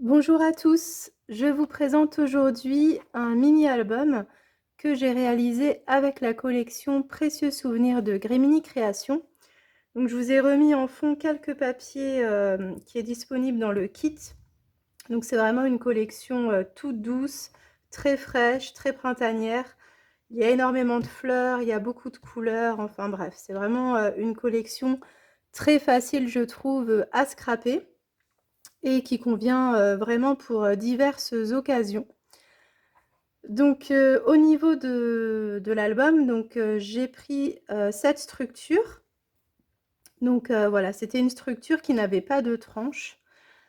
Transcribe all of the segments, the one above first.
Bonjour à tous, je vous présente aujourd'hui un mini-album que j'ai réalisé avec la collection Précieux souvenirs de Grimini Création. Donc je vous ai remis en fond quelques papiers qui est disponible dans le kit. Donc c'est vraiment une collection toute douce, très fraîche, très printanière. Il y a énormément de fleurs, il y a beaucoup de couleurs, enfin bref, c'est vraiment une collection très facile je trouve à scraper et qui convient vraiment pour diverses occasions. Donc au niveau de l'album, donc j'ai pris cette structure. Donc voilà, c'était une structure qui n'avait pas de tranche.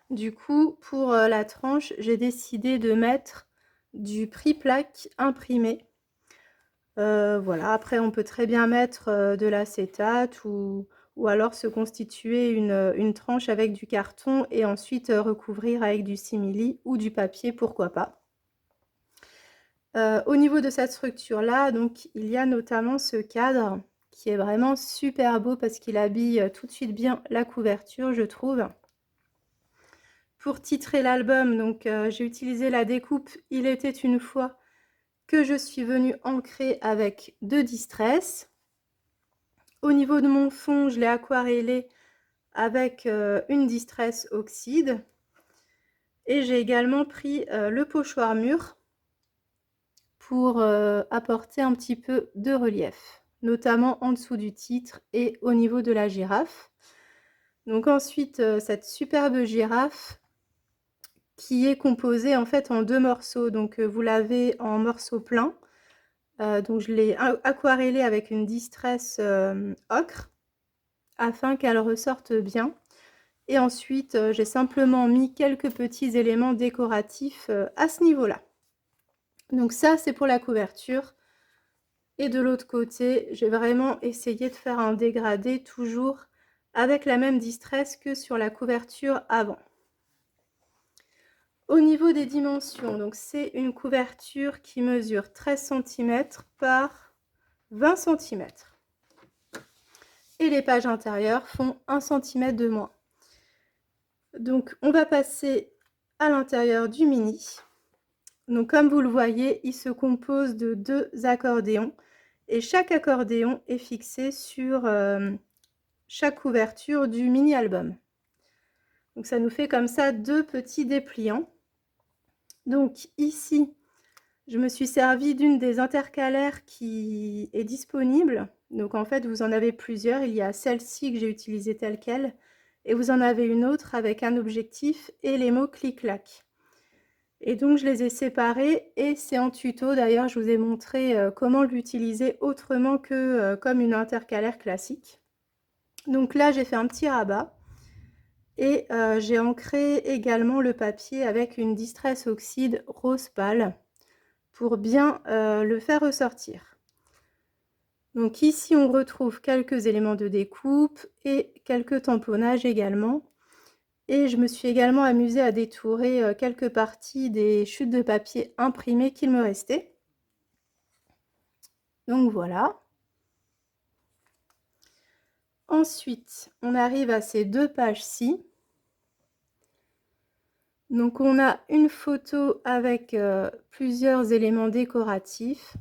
Du coup, pour la tranche, j'ai décidé de mettre du prix-plaque imprimé. Voilà, après on peut très bien mettre de l'acétate ou alors se constituer une tranche avec du carton et ensuite recouvrir avec du simili ou du papier, pourquoi pas. Au niveau de cette structure-là, donc il y a notamment ce cadre qui est vraiment super beau parce qu'il habille tout de suite bien la couverture, je trouve. Pour titrer l'album, donc j'ai utilisé la découpe Il était une fois que je suis venue ancrer avec de Distress. Au niveau de mon fond, je l'ai aquarellé avec une Distress Oxyde. Et j'ai également pris le pochoir mûr pour apporter un petit peu de relief, notamment en dessous du titre et au niveau de la girafe. Donc ensuite, cette superbe girafe qui est composée en fait en deux morceaux. Donc vous l'avez en morceaux pleins. Donc je l'ai aquarellée avec une Distress ocre afin qu'elle ressorte bien. Et ensuite, j'ai simplement mis quelques petits éléments décoratifs à ce niveau-là. Donc ça, c'est pour la couverture. Et de l'autre côté, j'ai vraiment essayé de faire un dégradé toujours avec la même Distress que sur la couverture avant. Au niveau des dimensions, donc c'est une couverture qui mesure 13 cm par 20 cm. Et les pages intérieures font 1 cm de moins. Donc on va passer à l'intérieur du mini. Donc comme vous le voyez, il se compose de 2 accordéons et chaque accordéon est fixé sur chaque couverture du mini album. Donc ça nous fait comme ça 2 petits dépliants. Donc ici, je me suis servi d'une des intercalaires qui est disponible. Donc en fait, vous en avez plusieurs. Il y a celle-ci que j'ai utilisée telle quelle et vous en avez une autre avec un objectif et les mots clic-clac. Et donc je les ai séparés et c'est en tuto. D'ailleurs, je vous ai montré comment l'utiliser autrement que comme une intercalaire classique. Donc là, j'ai fait un petit rabat et j'ai ancré également le papier avec une Distress Oxyde rose pâle pour bien le faire ressortir. Donc ici, on retrouve quelques éléments de découpe et quelques tamponnages également. Et je me suis également amusée à détourer quelques parties des chutes de papier imprimées qu'il me restait. Donc voilà. Ensuite, on arrive à ces deux pages-ci. Donc on a une photo avec plusieurs éléments décoratifs.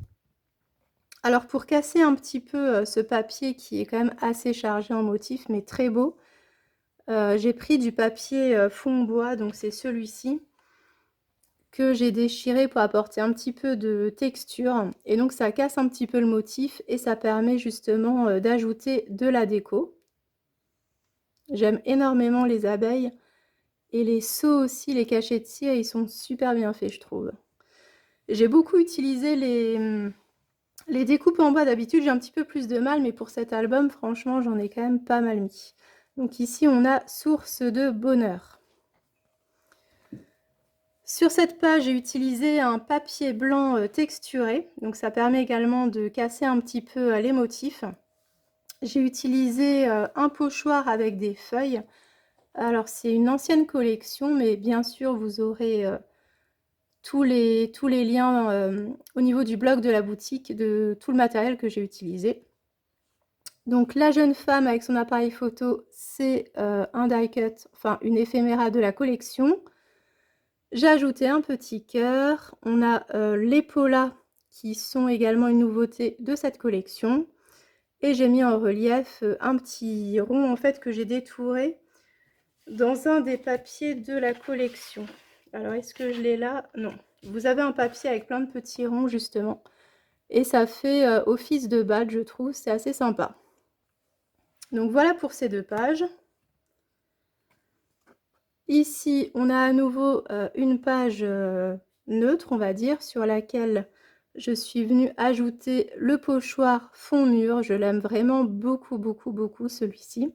Alors pour casser un petit peu ce papier qui est quand même assez chargé en motifs mais très beau, j'ai pris du papier fond bois, donc c'est celui-ci que j'ai déchiré pour apporter un petit peu de texture et donc ça casse un petit peu le motif et ça permet justement d'ajouter de la déco. J'aime énormément les abeilles et les seaux aussi, les cachets de cire, ils sont super bien faits je trouve. J'ai beaucoup utilisé les découpes en bois. D'habitude j'ai un petit peu plus de mal mais pour cet album franchement j'en ai quand même pas mal mis. Donc ici on a source de bonheur. Sur cette page, j'ai utilisé un papier blanc texturé, donc ça permet également de casser un petit peu les motifs. J'ai utilisé un pochoir avec des feuilles. Alors c'est une ancienne collection, mais bien sûr vous aurez tous les liens au niveau du blog de la boutique de tout le matériel que j'ai utilisé. Donc la jeune femme avec son appareil photo, c'est un die cut, enfin une éphéméra de la collection. J'ai ajouté un petit cœur. On a les polas qui sont également une nouveauté de cette collection. Et j'ai mis en relief un petit rond en fait que j'ai détouré dans un des papiers de la collection. Alors est-ce que je l'ai là? Non. Vous avez un papier avec plein de petits ronds justement. Et ça fait office de badge, je trouve. C'est assez sympa. Donc voilà pour ces 2 pages. Ici, on a à nouveau une page neutre, on va dire, sur laquelle je suis venue ajouter le pochoir fond mur. Je l'aime vraiment beaucoup, beaucoup, beaucoup celui-ci.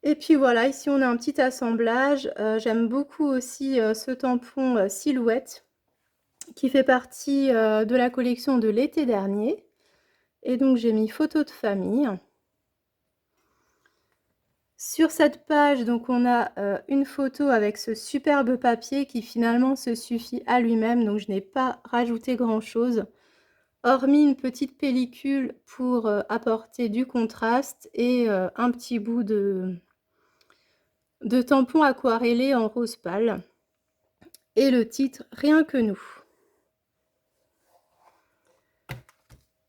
Et puis voilà, ici on a un petit assemblage. J'aime beaucoup aussi ce tampon silhouette qui fait partie de la collection de l'été dernier. Et donc j'ai mis photo de famille. Sur cette page, donc on a une photo avec ce superbe papier qui finalement se suffit à lui-même. Donc je n'ai pas rajouté grand-chose, hormis une petite pellicule pour apporter du contraste et un petit bout de tampon aquarellé en rose pâle. Et le titre, Rien que nous.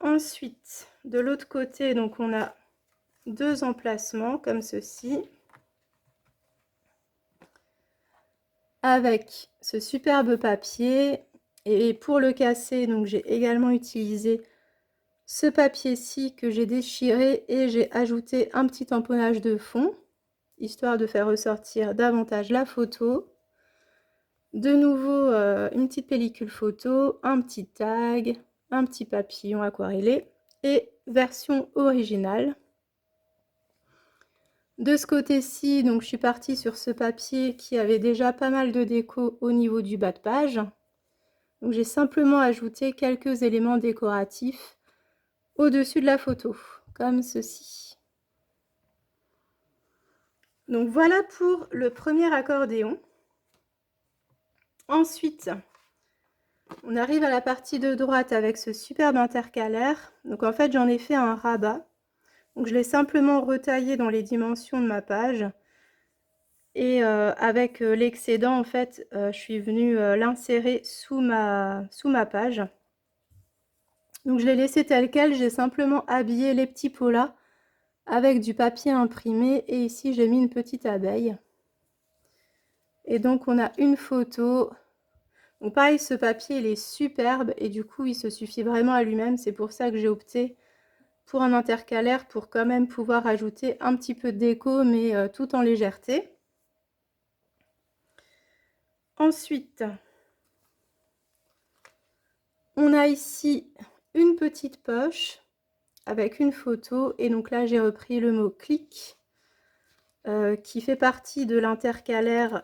Ensuite, de l'autre côté, donc on a 2 emplacements comme ceci. Avec ce superbe papier. Et pour le casser, donc j'ai également utilisé ce papier-ci que j'ai déchiré et j'ai ajouté un petit tamponnage de fond, histoire de faire ressortir davantage la photo. De nouveau, une petite pellicule photo, un petit tag, un petit papillon aquarellé et version originale. De ce côté-ci, donc je suis partie sur ce papier qui avait déjà pas mal de déco au niveau du bas de page. Donc j'ai simplement ajouté quelques éléments décoratifs au-dessus de la photo, comme ceci. Donc voilà pour le premier accordéon. Ensuite, on arrive à la partie de droite avec ce superbe intercalaire. Donc en fait, j'en ai fait un rabat. Donc je l'ai simplement retaillé dans les dimensions de ma page. Et avec l'excédent, en fait, je suis venue l'insérer sous ma page. Donc je l'ai laissé tel quel, j'ai simplement habillé les petits pots-là avec du papier imprimé et ici j'ai mis une petite abeille. Et donc on a une photo. Donc pareil, ce papier il est superbe et du coup il se suffit vraiment à lui-même. C'est pour ça que j'ai opté pour un intercalaire pour quand même pouvoir ajouter un petit peu de déco mais tout en légèreté. Ensuite, on a ici une petite poche avec une photo et donc là j'ai repris le mot clic qui fait partie de l'intercalaire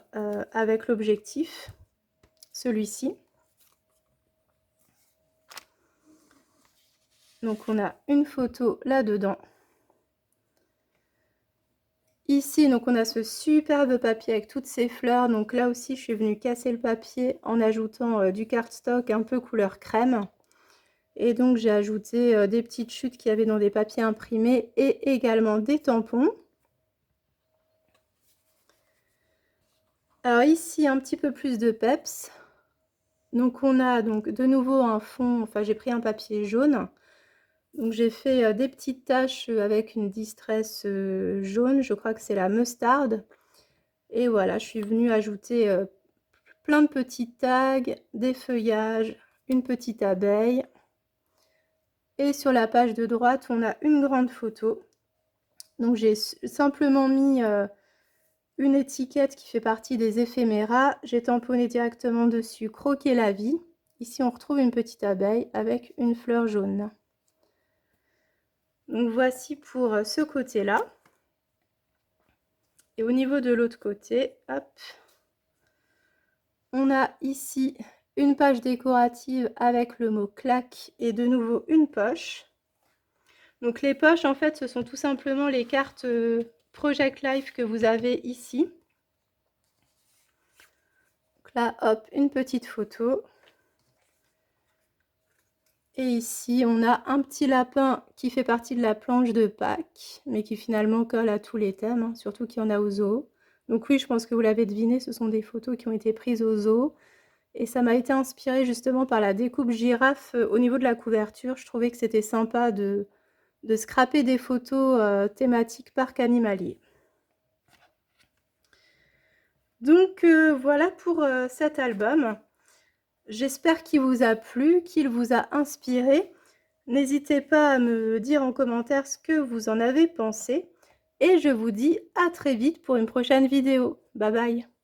avec l'objectif, celui-ci. Donc on a une photo là-dedans. Ici, donc on a ce superbe papier avec toutes ces fleurs. Donc là aussi, je suis venue casser le papier en ajoutant du cardstock un peu couleur crème. Et donc j'ai ajouté des petites chutes qu'il y avait dans des papiers imprimés et également des tampons. Alors ici, un petit peu plus de peps. Donc on a donc de nouveau un fond, enfin j'ai pris un papier jaune. Donc j'ai fait des petites taches avec une distress jaune, je crois que c'est la mustarde. Et voilà, je suis venue ajouter plein de petits tags, des feuillages, une petite abeille. Et sur la page de droite, on a une grande photo. Donc j'ai simplement mis une étiquette qui fait partie des éphéméras. J'ai tamponné directement dessus Croquer la vie. Ici, on retrouve une petite abeille avec une fleur jaune. Donc voici pour ce côté-là. Et au niveau de l'autre côté, hop, on a ici une page décorative avec le mot claque et de nouveau une poche. Donc les poches, en fait, ce sont tout simplement les cartes Project Life que vous avez ici. Donc là, hop, une petite photo. Et ici, on a un petit lapin qui fait partie de la planche de Pâques, mais qui finalement colle à tous les thèmes, hein, surtout qu'il y en a au zoo. Donc oui, je pense que vous l'avez deviné, ce sont des photos qui ont été prises au zoo. Et ça m'a été inspiré justement par la découpe girafe au niveau de la couverture. Je trouvais que c'était sympa de scraper des photos thématiques parc animalier. Donc voilà pour cet album. J'espère qu'il vous a plu, qu'il vous a inspiré. N'hésitez pas à me dire en commentaire ce que vous en avez pensé. Et je vous dis à très vite pour une prochaine vidéo. Bye bye!